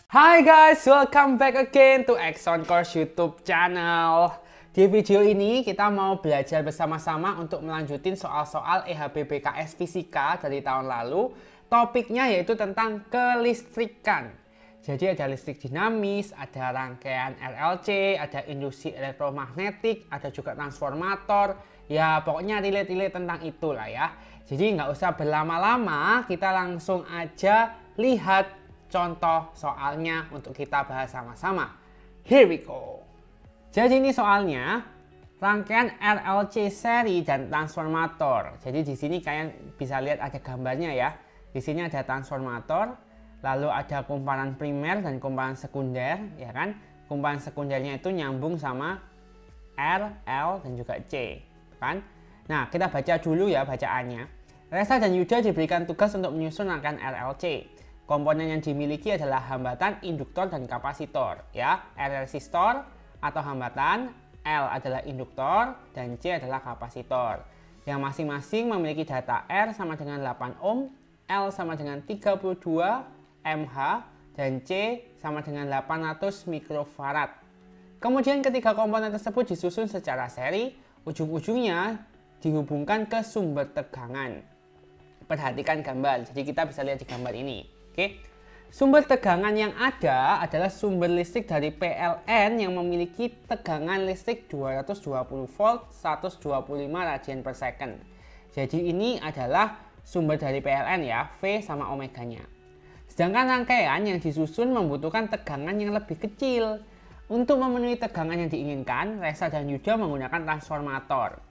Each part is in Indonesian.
Hai guys, welcome back again to Exxon Course YouTube channel. Di video ini kita mau belajar bersama-sama untuk melanjutin soal-soal EHBBKS Fisika dari tahun lalu. Topiknya yaitu tentang kelistrikan. Jadi ada listrik dinamis, ada rangkaian RLC, ada induksi elektromagnetik, ada juga transformator. Ya pokoknya relate-relate tentang itulah ya. Jadi nggak usah berlama-lama, kita langsung aja lihat contoh soalnya untuk kita bahas sama-sama. Here we go. Jadi ini soalnya rangkaian RLC seri dan transformator. Jadi di sini kalian bisa lihat ada gambarnya ya. Di sini ada transformator, lalu ada kumparan primer dan kumparan sekunder, ya kan? Kumparan sekundernya itu nyambung sama R, L dan juga C, kan? Nah, kita baca dulu ya bacaannya. Resa dan Yuda diberikan tugas untuk menyusun rangkaian RLC. Komponen yang dimiliki adalah hambatan, induktor, dan kapasitor. Ya, R resistor atau hambatan, L adalah induktor, dan C adalah kapasitor. Yang masing-masing memiliki data R sama dengan 8 ohm, L sama dengan 32 mH, dan C sama dengan 800 mikrofarad. Kemudian ketiga komponen tersebut disusun secara seri, ujung-ujungnya dihubungkan ke sumber tegangan. Perhatikan gambar, jadi kita bisa lihat di gambar ini. Oke. Sumber tegangan yang ada adalah sumber listrik dari PLN yang memiliki tegangan listrik 220 volt 125 radian per second. Jadi ini adalah sumber dari PLN ya, V sama omeganya. Sedangkan rangkaian yang disusun membutuhkan tegangan yang lebih kecil. Untuk memenuhi tegangan yang diinginkan, Resa dan Yuda menggunakan transformator.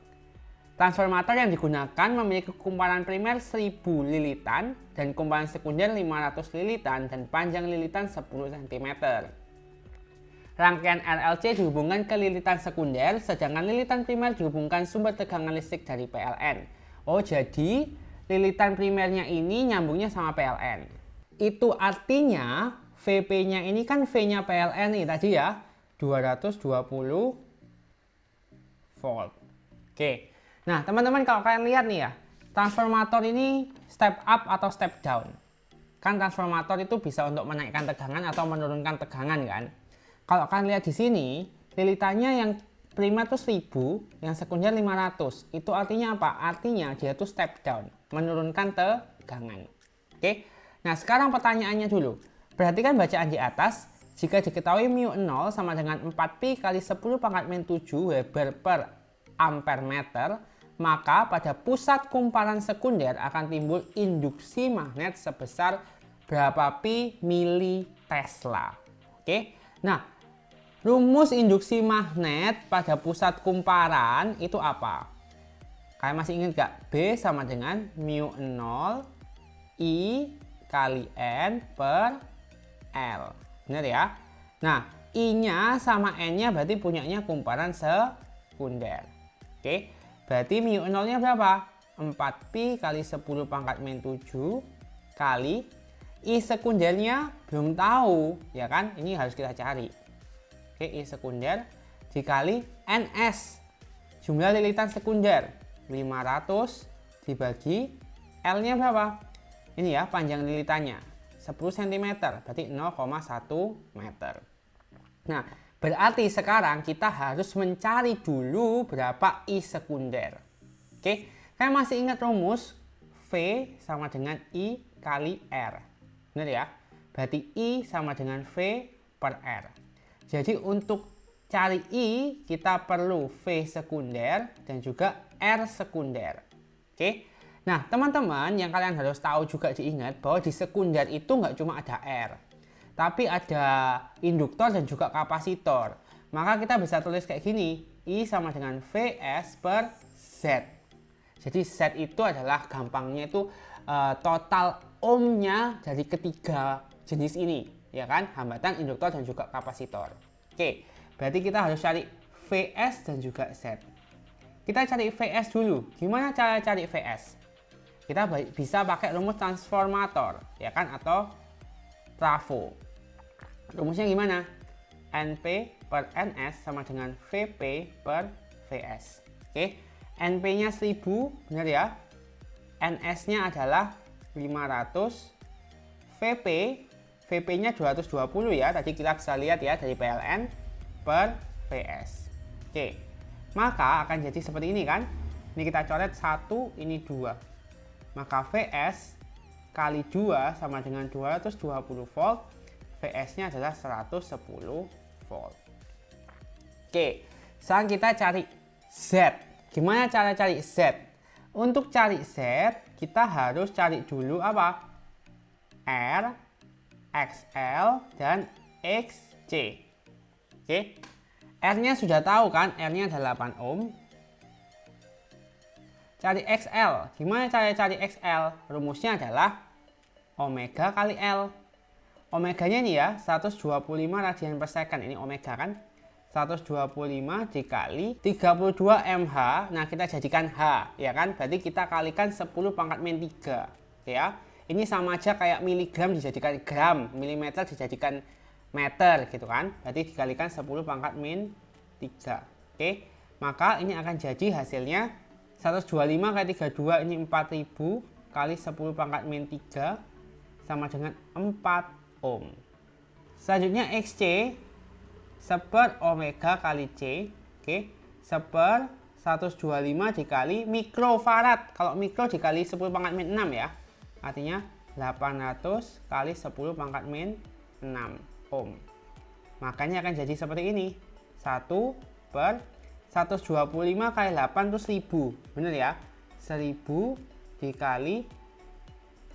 Transformator yang digunakan memiliki kumparan primer 1000 lilitan dan kumparan sekunder 500 lilitan dan panjang lilitan 10 cm. Rangkaian RLC dihubungkan ke lilitan sekunder, sedangkan lilitan primer dihubungkan sumber tegangan listrik dari PLN. Oh, jadi lilitan primernya ini nyambungnya sama PLN. Itu artinya VP-nya ini kan V-nya PLN nih tadi ya, 220 volt. Oke. Nah, teman-teman kalau kalian lihat nih ya, transformator ini step up atau step down. Kan transformator itu bisa untuk menaikkan tegangan atau menurunkan tegangan kan. Kalau kalian lihat di sini, lilitannya yang primer itu 1000, yang sekunder 500. Itu artinya apa? Artinya dia itu step down, menurunkan tegangan. Oke. Nah, sekarang pertanyaannya dulu. Perhatikan bacaan di atas. Jika diketahui mu 0 sama dengan 4pi kali 10⁻⁷ Weber per ampere meter, maka pada pusat kumparan sekunder akan timbul induksi magnet sebesar berapa pi mili Tesla. Oke. Nah, rumus induksi magnet pada pusat kumparan itu apa? Kalian masih ingat gak? B sama dengan mu 0 I kali N per L. Benar ya? Nah, I-nya sama N-nya berarti punyanya kumparan sekunder. Oke. Berarti mu 0-nya berapa? 4pi kali 10⁻⁷ kali I sekundernya belum tahu, ya kan? Ini harus kita cari. Oke, I sekunder dikali NS. Jumlah lilitan sekunder 500 dibagi L-nya berapa? Ini ya, panjang lilitannya 10 cm, berarti 0,1 meter. Nah, berarti sekarang kita harus mencari dulu berapa I sekunder. Oke, kalian masih ingat rumus V sama dengan I kali R. Benar ya? Berarti I sama dengan V per R. Jadi untuk cari I kita perlu V sekunder dan juga R sekunder. Oke. Nah, teman-teman yang kalian harus tahu juga diingat bahwa di sekunder itu nggak cuma ada R, tapi ada induktor dan juga kapasitor. Maka kita bisa tulis kayak gini, I sama dengan Vs per Z. Jadi Z itu adalah gampangnya itu total ohmnya dari ketiga jenis ini, ya kan? Hambatan, induktor dan juga kapasitor. Oke, berarti kita harus cari Vs dan juga Z. Kita cari Vs dulu. Gimana cara cari Vs? Kita bisa pakai rumus transformator, ya kan? Atau trafo. Rumusnya gimana? NP per NS sama dengan VP per VS. Oke, NP-nya 1000, benar ya? NS-nya adalah 500, VP VP-nya 220 ya. Tadi kita bisa lihat ya dari PLN per VS. Oke. Maka akan jadi seperti ini kan. Ini kita coret 1, ini 2. Maka VS kali 2 sama dengan 220 volt. VS-nya adalah 110 volt. Oke. Sekarang kita cari Z. Gimana cara cari Z? Untuk cari Z, kita harus cari dulu apa? R, XL, dan XC. Oke. R-nya sudah tahu kan? R-nya adalah 8 ohm. Cari XL. Gimana cara cari XL? Rumusnya adalah omega kali L. Omeganya ini ya, 125 radian per second. Ini omega kan? 125 dikali 32 mH. Nah, kita jadikan H, ya kan? Berarti kita kalikan 10 pangkat min 3, ya. Ini sama aja kayak miligram dijadikan gram, milimeter dijadikan meter gitu kan. Berarti dikalikan 10 pangkat min 3. Oke. Maka ini akan jadi hasilnya 125 kali 32 ini 4000 kali 10 pangkat min 3 sama dengan 4 ohm. Selanjutnya XC seper omega kali C. Oke. Seper 125 dikali mikrofarad. Kalau mikro dikali 10 pangkat min 6 ya. Artinya 800 kali 10 pangkat min 6 ohm. Makanya akan jadi seperti ini. 1 per 125 kali 8 itu 1000. Bener ya? 1000 dikali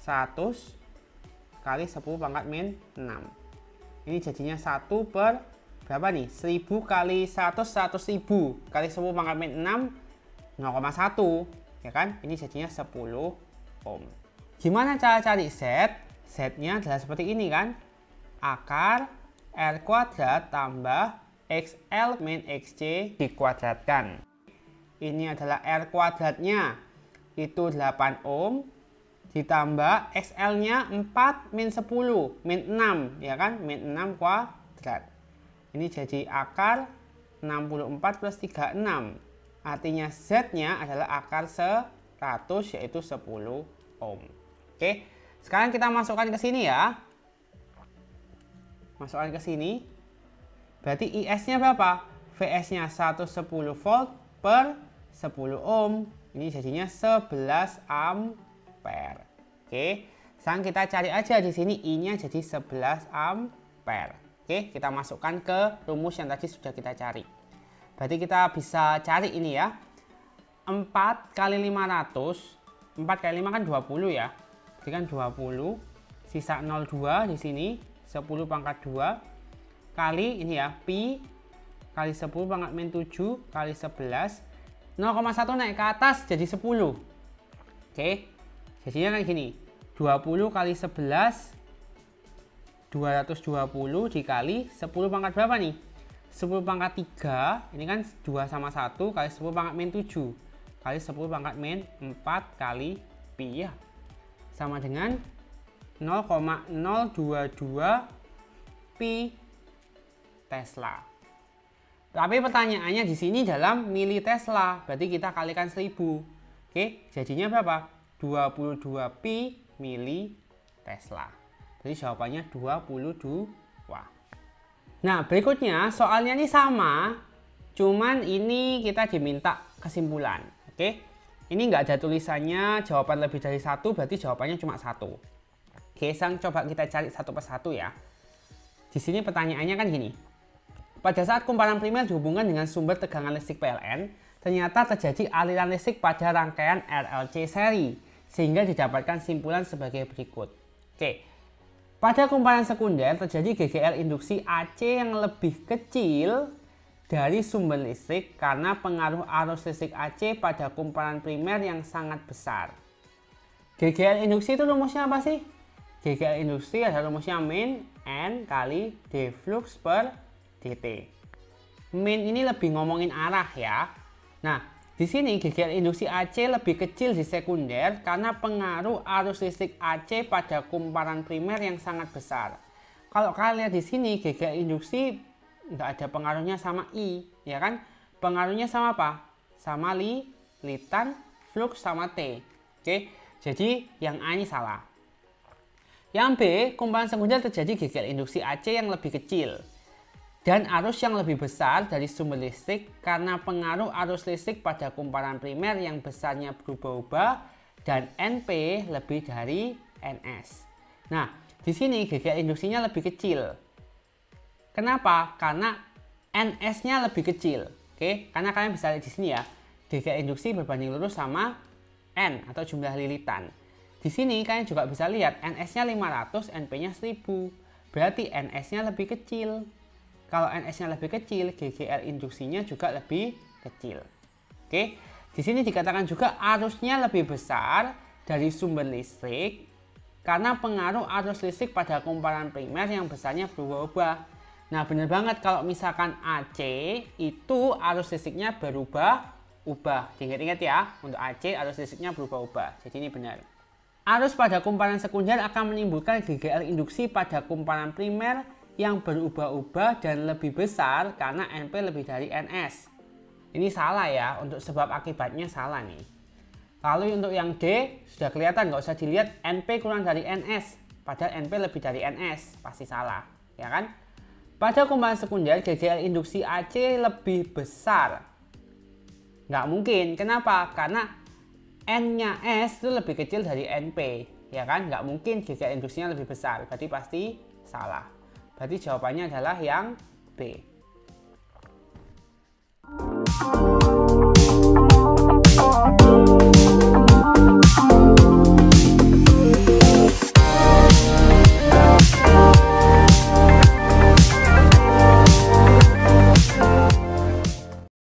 100 kali 10 pangkat min 6. Ini jadinya 1 per berapa nih? 1000 kali 100, 100.000 kali 10 pangkat min 6, 0,1. Ya kan? Ini jadinya 10 ohm. Gimana cara cari Z? Z-nya adalah seperti ini kan? Akar R kuadrat tambah XL min XC dikuadratkan. Ini adalah R kuadratnya. Itu 8 ohm. Ditambah XL-nya 4 min 10. Min 6. Ya kan? Min 6 kuadrat. Ini jadi akar 64 plus 36. Artinya Z-nya adalah akar 100 yaitu 10 ohm. Oke, sekarang kita masukkan ke sini ya. Masukkan ke sini. Berarti IS-nya berapa? VS-nya 110 volt per 10 ohm. Ini jadinya 11 ampere. Oke, sekarang kita cari aja di sini I-nya jadi 11 ampere. Oke, kita masukkan ke rumus yang tadi sudah kita cari. Berarti kita bisa cari ini ya. 4 kali 500. 4 kali 5 kan 20 ya. Jadi kan 20, sisa 02 di sini, 10 pangkat 2, kali ini ya, pi, kali 10 pangkat min 7, kali 11, 0,1 naik ke atas jadi 10. Oke, jadinya kayak gini, 20 kali 11, 220 dikali 10 pangkat berapa nih? 10 pangkat 3, ini kan 2 sama 1, kali 10 pangkat min 7, kali 10 pangkat min 4 kali pi ya. Sama dengan 0,022 pi Tesla. Tapi pertanyaannya di sini dalam mili Tesla, berarti kita kalikan 1000. Oke, jadinya berapa? 22 pi mili Tesla. Jadi jawabannya 22. Nah, berikutnya soalnya ini sama, cuman ini kita diminta kesimpulan. Oke. Ini nggak ada tulisannya jawaban lebih dari 1, berarti jawabannya cuma 1. Oke, sekarang coba kita cari satu persatu ya. Di sini pertanyaannya kan gini. Pada saat kumparan primer dihubungkan dengan sumber tegangan listrik PLN, ternyata terjadi aliran listrik pada rangkaian RLC seri, sehingga didapatkan simpulan sebagai berikut. Oke, pada kumparan sekunder terjadi GGL induksi AC yang lebih kecil dari sumber listrik karena pengaruh arus listrik AC pada kumparan primer yang sangat besar. GGL induksi itu rumusnya apa sih? GGL induksi adalah rumusnya min N kali D flux per dt. Min ini lebih ngomongin arah ya. Nah, di sini GGL induksi AC lebih kecil di sekunder karena pengaruh arus listrik AC pada kumparan primer yang sangat besar. Kalau kalian lihat di sini GGL induksi nggak ada pengaruhnya sama I, ya kan? Pengaruhnya sama apa? Sama litan, flux sama T. Oke, jadi yang A ini salah. Yang B, kumparan sekunder terjadi GGL induksi AC yang lebih kecil dan arus yang lebih besar dari sumber listrik karena pengaruh arus listrik pada kumparan primer yang besarnya berubah-ubah dan NP lebih dari NS. Nah, di sini GGL induksinya lebih kecil. Kenapa? Karena NS-nya lebih kecil. Oke, karena kalian bisa lihat di sini ya, GGL induksi berbanding lurus sama N atau jumlah lilitan. Di sini kalian juga bisa lihat NS-nya 500, NP-nya 1000. Berarti NS-nya lebih kecil. Kalau NS-nya lebih kecil, GGL induksinya juga lebih kecil. Oke. Di sini dikatakan juga arusnya lebih besar dari sumber listrik karena pengaruh arus listrik pada kumparan primer yang besarnya berubah-ubah. Nah, benar banget kalau misalkan AC itu arus listriknya berubah-ubah. Diingat-ingat ya, untuk AC arus listriknya berubah-ubah. Jadi ini benar. Arus pada kumparan sekunder akan menimbulkan GGL induksi pada kumparan primer yang berubah-ubah dan lebih besar karena NP lebih dari NS. Ini salah ya, untuk sebab akibatnya salah nih. Lalu untuk yang D, sudah kelihatan, nggak usah dilihat NP kurang dari NS. Padahal NP lebih dari NS, pasti salah, ya kan? Pada kumparan sekunder, GGL induksi AC lebih besar. Nggak mungkin, kenapa? Karena N-nya S itu lebih kecil dari NP, ya kan? Nggak mungkin GGL induksinya lebih besar, berarti pasti salah. Berarti jawabannya adalah yang B.